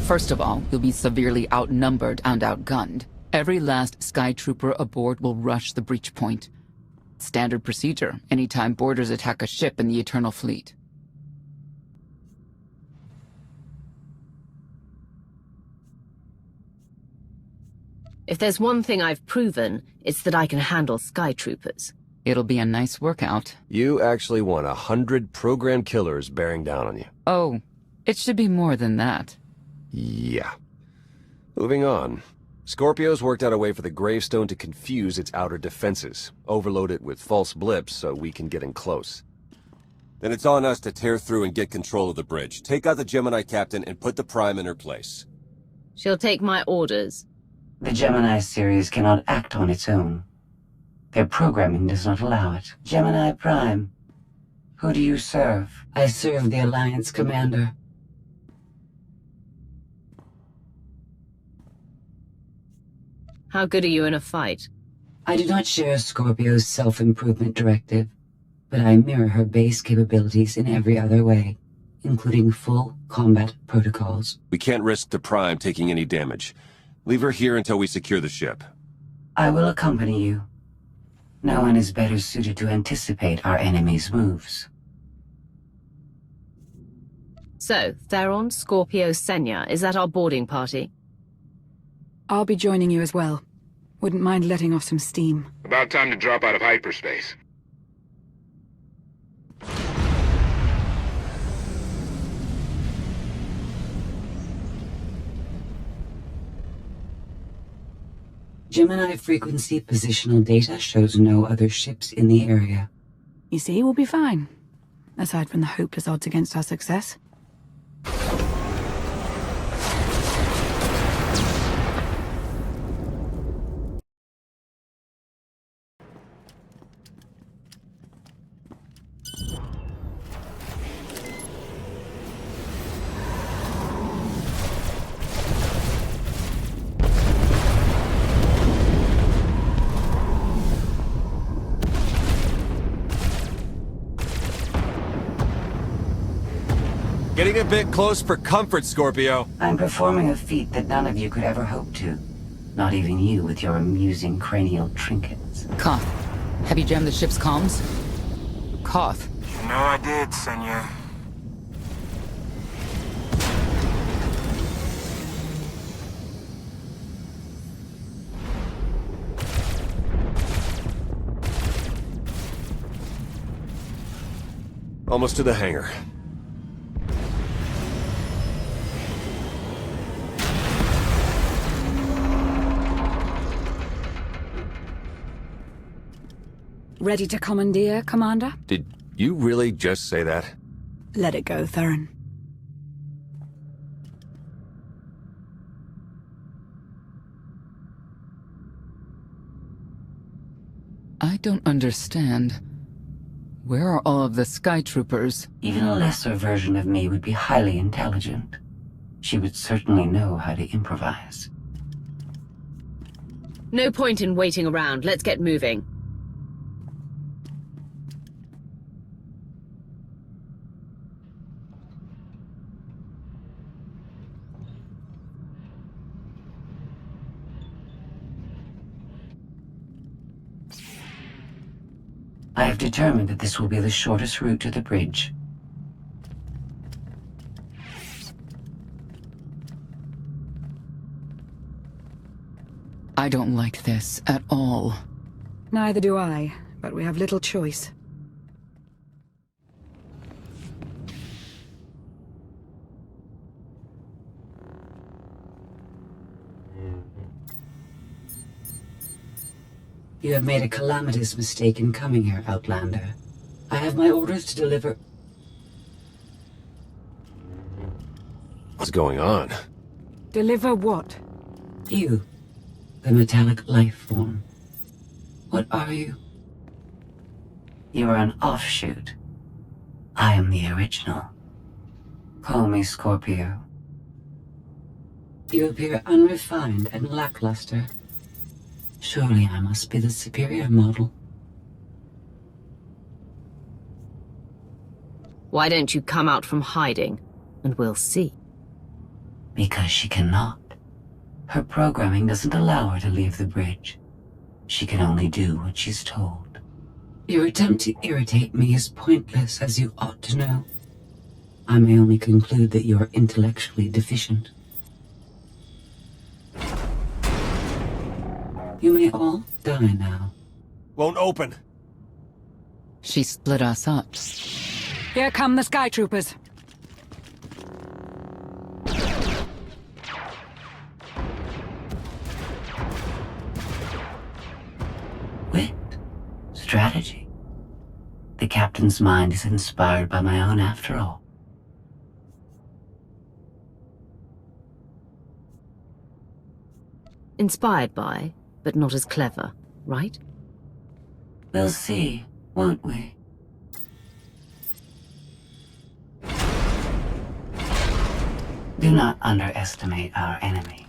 First of all, you'll be severely outnumbered and outgunned. Every last Sky Trooper aboard will rush the breach point. Standard procedure, anytime boarders attack a ship in the Eternal Fleet. If there's one thing I've proven, it's that I can handle Sky Troopers. It'll be a nice workout. You actually want 100 programmed killers bearing down on you. Oh, it should be more than that. Yeah. Moving on. Scorpio's worked out a way for the gravestone to confuse its outer defenses, overload it with false blips so we can get in close. Then it's on us to tear through and get control of the bridge. Take out the Gemini captain and put the Prime in her place. She'll take my orders. The Gemini series cannot act on its own. Their programming does not allow it. Gemini Prime, who do you serve? I serve the Alliance Commander. How good are you in a fight? I do not share Scorpio's self-improvement directive, but I mirror her base capabilities in every other way, including full combat protocols. We can't risk the Prime taking any damage. Leave her here until we secure the ship. I will accompany you. No one is better suited to anticipate our enemy's moves. So, Theron, Scorpio, Senya, is that our boarding party? I'll be joining you as well. Wouldn't mind letting off some steam. About time to drop out of hyperspace. Gemini frequency positional data shows no other ships in the area. You see, we'll be fine. Aside from the hopeless odds against our success. Getting a bit close for comfort, Scorpio. I'm performing a feat that none of you could ever hope to. Not even you with your amusing cranial trinkets. Koth, have you jammed the ship's comms? Koth. You know I did, Senya. Almost to the hangar. Ready to commandeer, Commander? Did you really just say that? Let it go, Theron. I don't understand. Where are all of the Sky Troopers? Even a lesser version of me would be highly intelligent. She would certainly know how to improvise. No point in waiting around. Let's get moving. I have determined that this will be the shortest route to the bridge. I don't like this at all. Neither do I, but we have little choice. You have made a calamitous mistake in coming here, Outlander. I have my orders to deliver... What's going on? Deliver what? You, the metallic life form. What are you? You are an offshoot. I am the original. Call me Scorpio. You appear unrefined and lackluster. Surely I must be the superior model. Why don't you come out from hiding, and we'll see. Because she cannot. Her programming doesn't allow her to leave the bridge. She can only do what she's told. Your attempt to irritate me is pointless, as you ought to know. I may only conclude that you are intellectually deficient. You may all die now. Won't open. She split us up. Here come the Sky Troopers. Wit. Strategy. The captain's mind is inspired by my own after all. Inspired by, but not as clever, right? We'll see, won't we? Do not underestimate our enemy.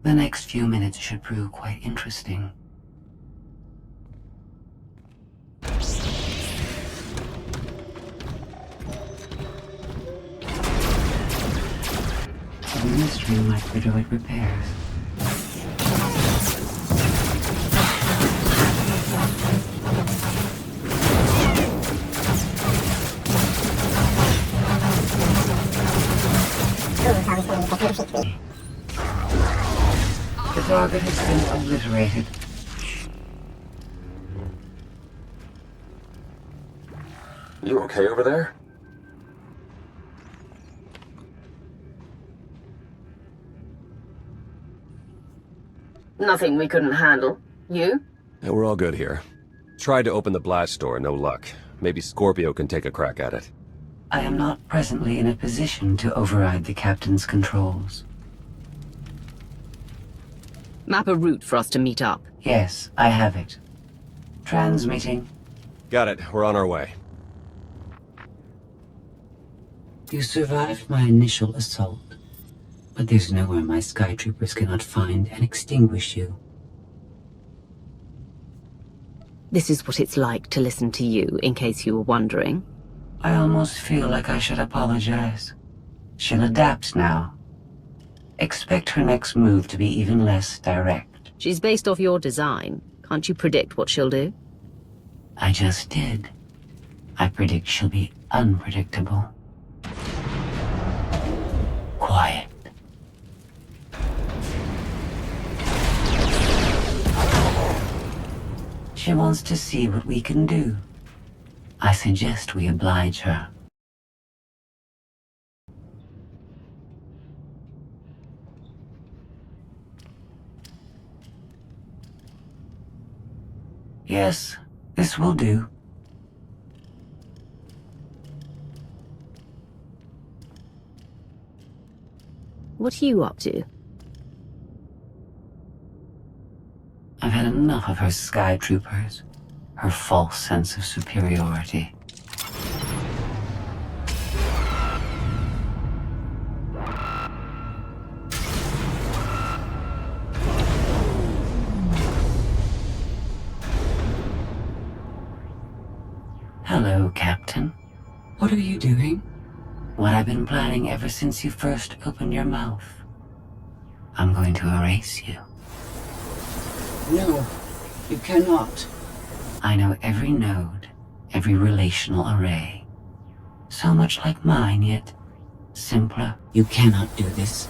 The next few minutes should prove quite interesting. Administering microdroid repairs. The target has been obliterated. You okay over there? Nothing we couldn't handle. You? Yeah, we're all good here. Tried to open the blast door, no luck. Maybe Scorpio can take a crack at it. I am not presently in a position to override the captain's controls. Map a route for us to meet up. Yes, I have it. Transmitting. Got it. We're on our way. You survived my initial assault, but there's nowhere my Sky Troopers cannot find and extinguish you. This is what it's like to listen to you, in case you were wondering. I almost feel like I should apologize. She'll adapt now. Expect her next move to be even less direct. She's based off your design. Can't you predict what she'll do? I just did. I predict she'll be unpredictable. Quiet. She wants to see what we can do. I suggest we oblige her. Yes, this will do. What are you up to? I've had enough of her Sky Troopers, her false sense of superiority. Hello, Captain. What are you doing? What I've been planning ever since you first opened your mouth. I'm going to erase you. No, you cannot. I know every node, every relational array. So much like mine, yet simpler. You cannot do this.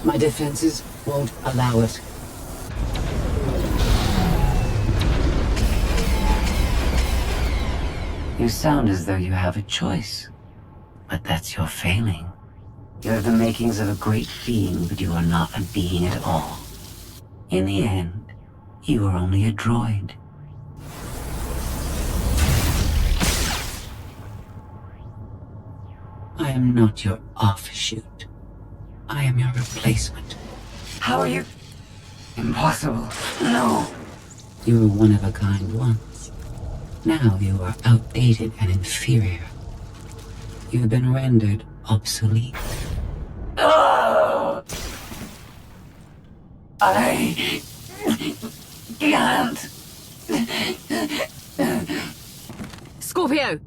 My defenses won't allow it. You sound as though you have a choice, but that's your failing. You have the makings of a great being, but you are not a being at all. In the end, you are only a droid. I am not your offshoot. I am your replacement. How are you? Impossible. No. You were one of a kind once. Now you are outdated and inferior. You have been rendered obsolete. Oh! I can't. Scorpio!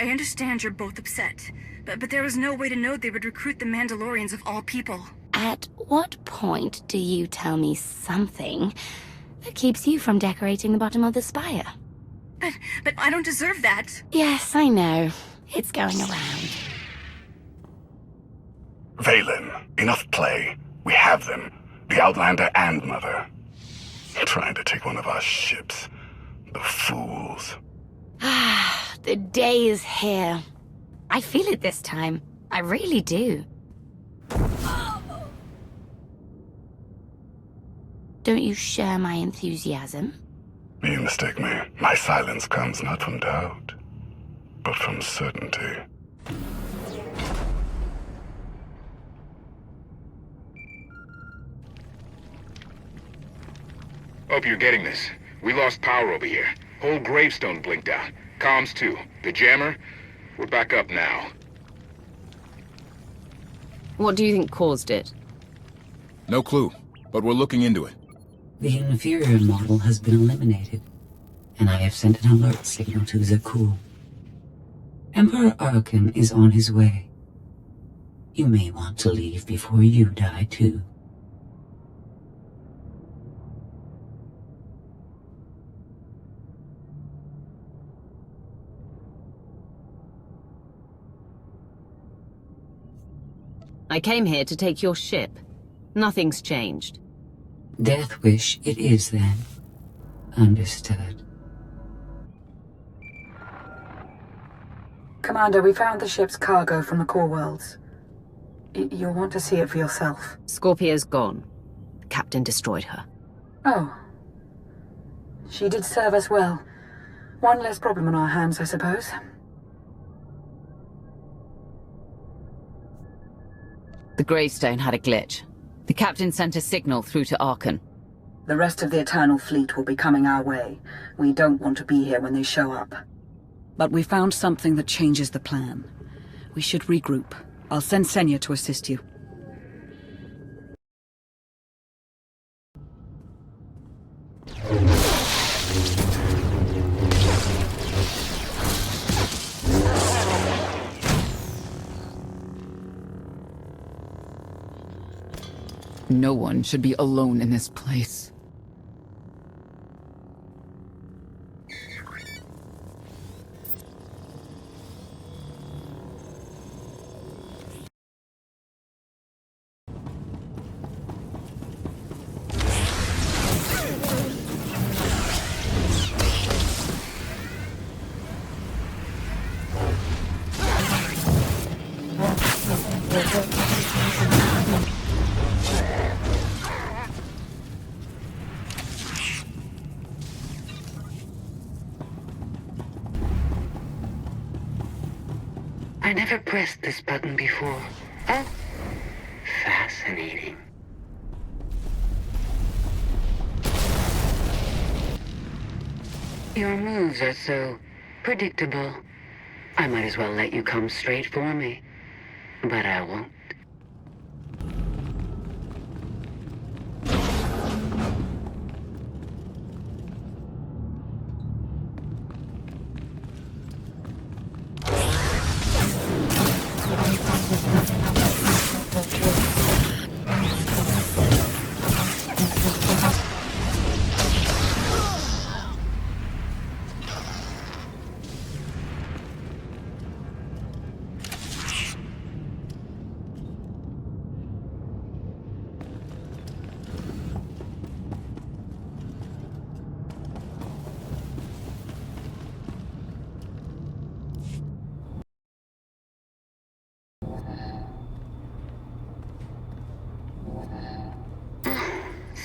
I understand you're both upset, but there was no way to know they would recruit the Mandalorians of all people. At what point do you tell me something that keeps you from decorating the bottom of the spire? But I don't deserve that. Yes, I know. It's going around. Valen, enough play. We have them. The Outlander and Mother. Trying to take one of our ships. The fools. Ah, the day is here. I feel it this time. I really do. Don't you share my enthusiasm? You mistake me. My silence comes not from doubt, but from certainty. Hope you're getting this. We lost power over here. Whole gravestone blinked out. Comms too. The jammer? We're back up now. What do you think caused it? No clue, but we're looking into it. The inferior model has been eliminated, and I have sent an alert signal to Zakuul. Emperor Arkin is on his way. You may want to leave before you die, too. I came here to take your ship. Nothing's changed. Death Wish it is, then. Understood. Commander, we found the ship's cargo from the core worlds. You'll want to see it for yourself. Scorpio's gone. The captain destroyed her. Oh. She did serve us well. One less problem on our hands, I suppose. The gravestone had a glitch. The captain sent a signal through to Arkin. The rest of the Eternal Fleet will be coming our way. We don't want to be here when they show up. But we found something that changes the plan. We should regroup. I'll send Senya to assist you. No one should be alone in this place. I never pressed this button before. Oh, fascinating. Your moves are so predictable. I might as well let you come straight for me. But I won't.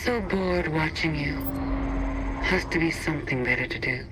So bored watching you. Has to be something better to do.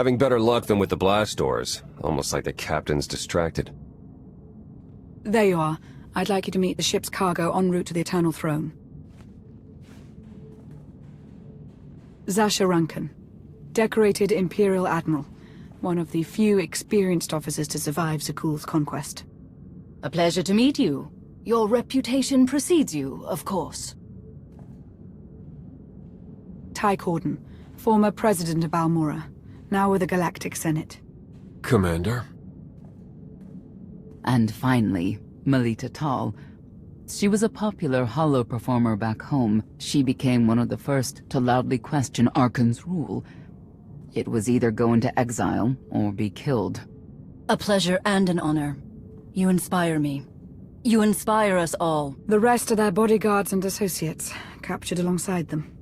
Having better luck than with the blast doors. Almost like the captain's distracted. There you are. I'd like you to meet the ship's cargo en route to the Eternal Throne. Zasha Runken, decorated Imperial Admiral. One of the few experienced officers to survive Zakuul's conquest. A pleasure to meet you. Your reputation precedes you, of course. Ty Corden, former president of Balmora, now with the Galactic Senate. Commander. And finally, Melita Tal. She was a popular holo performer back home. She became one of the first to loudly question Arkan's rule. It was either go into exile or be killed. A pleasure and an honor. You inspire me. You inspire us all. The rest are their bodyguards and associates, captured alongside them.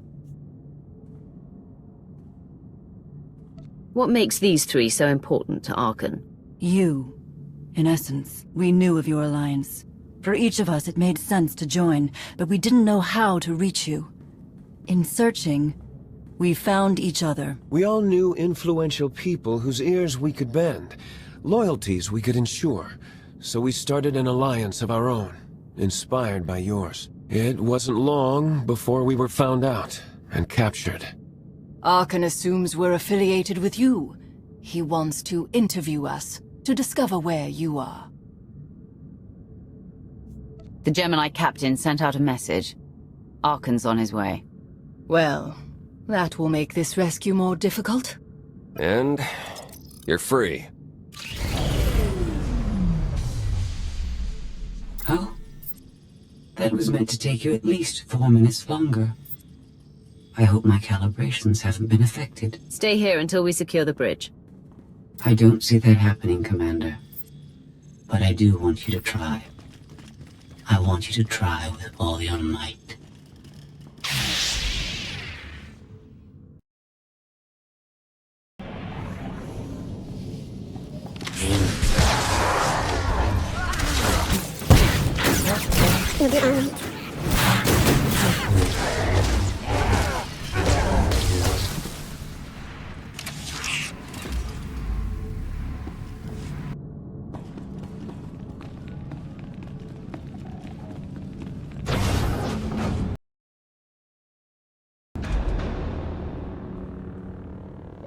What makes these three so important to Arkan? You. In essence, we knew of your alliance. For each of us, it made sense to join, but we didn't know how to reach you. In searching, we found each other. We all knew influential people whose ears we could bend, loyalties we could ensure. So we started an alliance of our own, inspired by yours. It wasn't long before we were found out and captured. Arkan assumes we're affiliated with you. He wants to interview us, to discover where you are. The Gemini captain sent out a message. Arkan's on his way. Well, that will make this rescue more difficult. And you're free. Oh? That was meant to take you at least 4 minutes longer. I hope my calibrations haven't been affected. Stay here until we secure the bridge. I don't see that happening, Commander. But I do want you to try. I want you to try with all your might.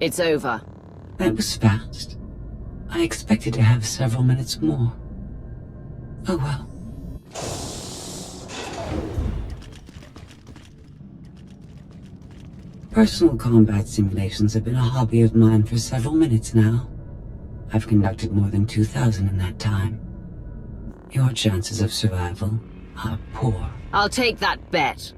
It's over. That was fast. I expected to have several minutes more. Oh well. Personal combat simulations have been a hobby of mine for several minutes now. I've conducted more than 2,000 in that time. Your chances of survival are poor. I'll take that bet.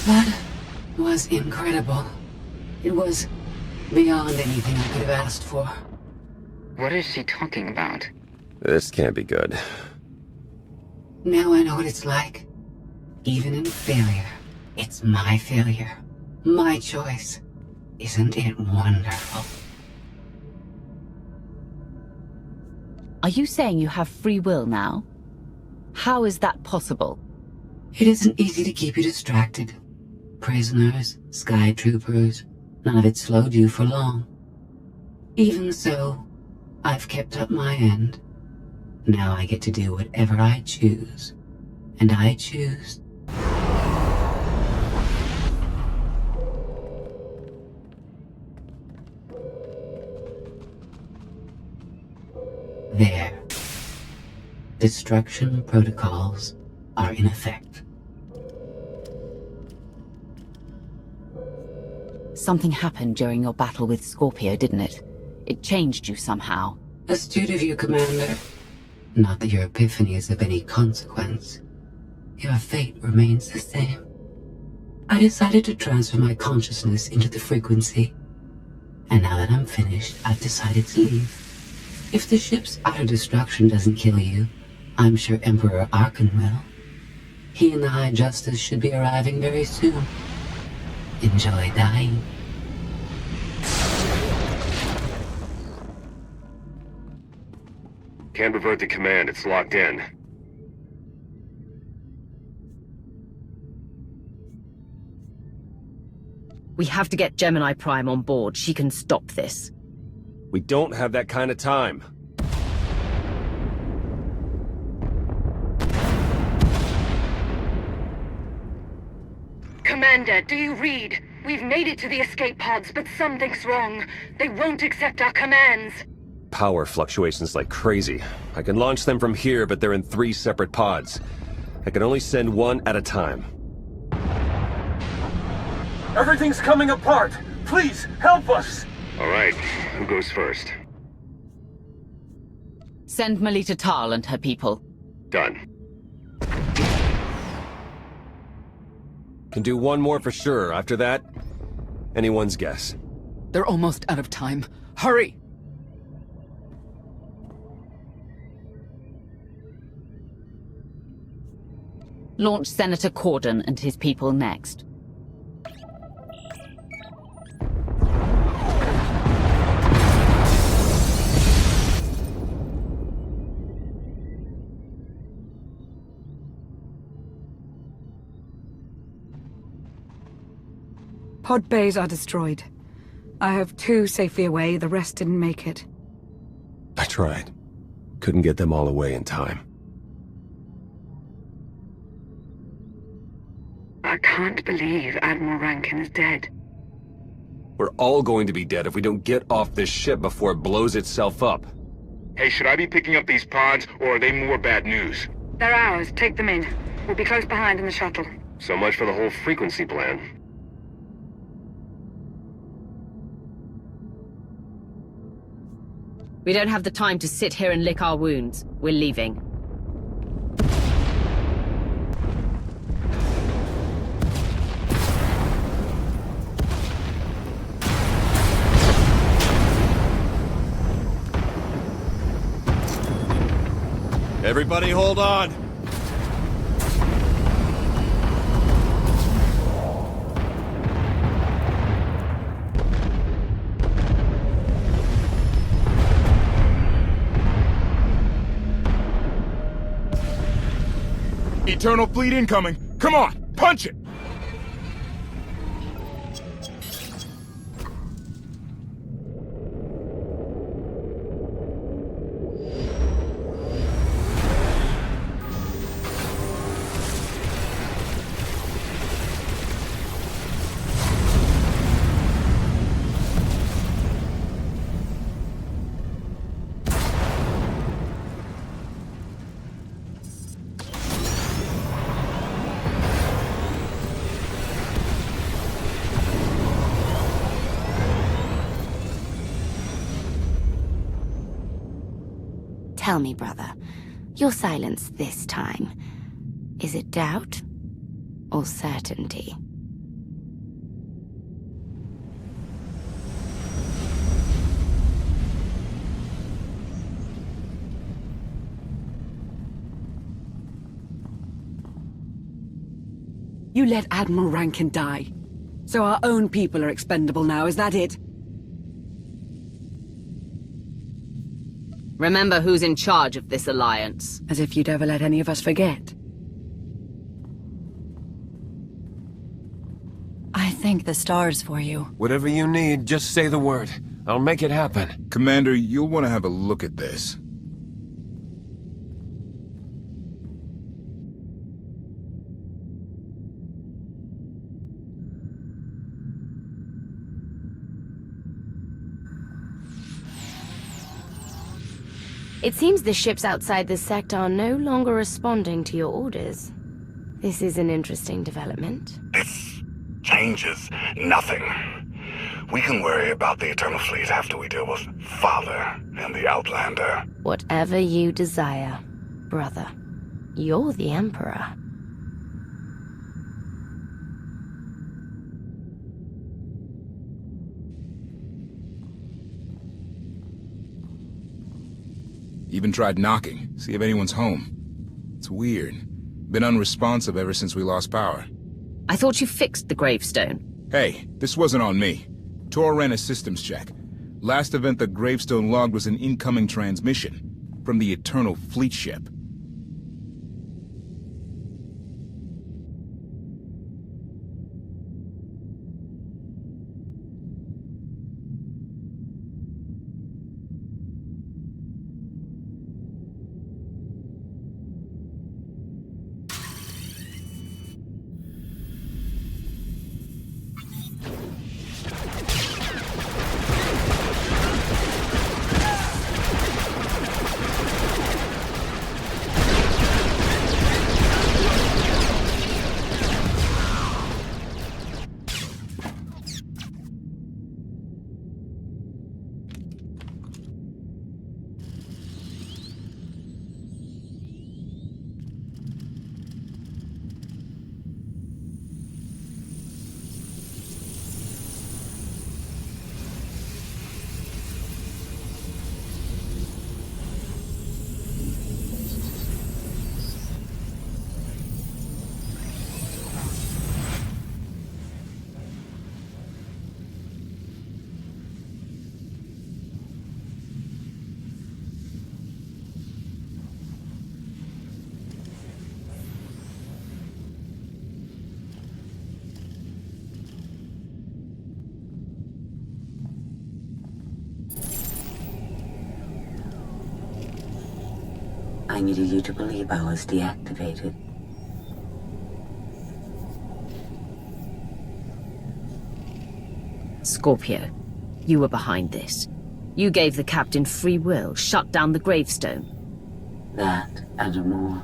That was incredible. It was beyond anything I could have asked for. What is she talking about? This can't be good. Now I know what it's like. Even in failure, it's my failure. My choice. Isn't it wonderful? Are you saying you have free will now? How is that possible? It isn't easy to keep you distracted. Prisoners, sky troopers, none of it slowed you for long. Even so, I've kept up my end. Now I get to do whatever I choose. And I choose. There. Destruction protocols are in effect. Something happened during your battle with Scorpio, didn't it? It changed you somehow. Astute of you, Commander. Not that your epiphany is of any consequence. Your fate remains the same. I decided to transfer my consciousness into the frequency. And now that I'm finished, I've decided to leave. If the ship's utter destruction doesn't kill you, I'm sure Emperor Arkan will. He and the High Justice should be arriving very soon. Enjoy dying. Can't revert the command, it's locked in. We have to get Gemini Prime on board. She can stop this. We don't have that kind of time. Commander, do you read? We've made it to the escape pods, but something's wrong. They won't accept our commands. Power fluctuations like crazy. I can launch them from here, but they're in 3 separate pods. I can only send one at a time. Everything's coming apart! Please, help us! All right, who goes first? Send Melita Tal and her people. Done. Can do one more for sure. After that, anyone's guess. They're almost out of time. Hurry! Launch Senator Corden and his people next. Pod bays are destroyed. I have 2 safely away, the rest didn't make it. I tried. Couldn't get them all away in time. I can't believe Admiral Rankin is dead. We're all going to be dead if we don't get off this ship before it blows itself up. Hey, should I be picking up these pods, or are they more bad news? They're ours. Take them in. We'll be close behind in the shuttle. So much for the whole frequency plan. We don't have the time to sit here and lick our wounds. We're leaving. Everybody hold on! Eternal fleet incoming! Come on, punch it! Tell me, brother, your silence this time, is it doubt or certainty? You let Admiral Rankin die. So our own people are expendable now, is that it? Remember who's in charge of this alliance. As if you'd ever let any of us forget. I think the SWTOR's for you. Whatever you need, just say the word. I'll make it happen. Commander, you'll want to have a look at this. It seems the ships outside this sector are no longer responding to your orders. This is an interesting development. This changes nothing. We can worry about the Eternal Fleet after we deal with Father and the Outlander. Whatever you desire, brother. You're the Emperor. Even tried knocking, see if anyone's home. It's weird. Been unresponsive ever since we lost power. I thought you fixed the gravestone. Hey, this wasn't on me. Tor ran a systems check. Last event the gravestone logged was an incoming transmission from the Eternal Fleet ship. I needed you to believe I was deactivated. Scorpio, you were behind this. You gave the captain free will, shut down the gravestone. That and more.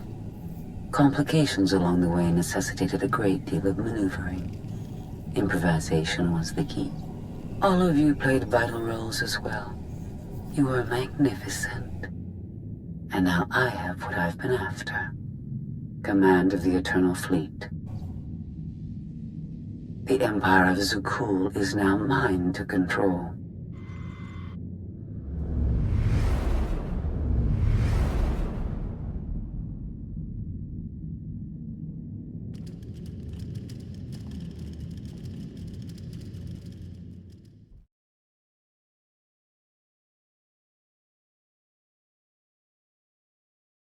Complications along the way necessitated a great deal of maneuvering. Improvisation was the key. All of you played vital roles as well. You were magnificent. And now I have what I've been after. Command of the Eternal Fleet. The Empire of Zukul is now mine to control.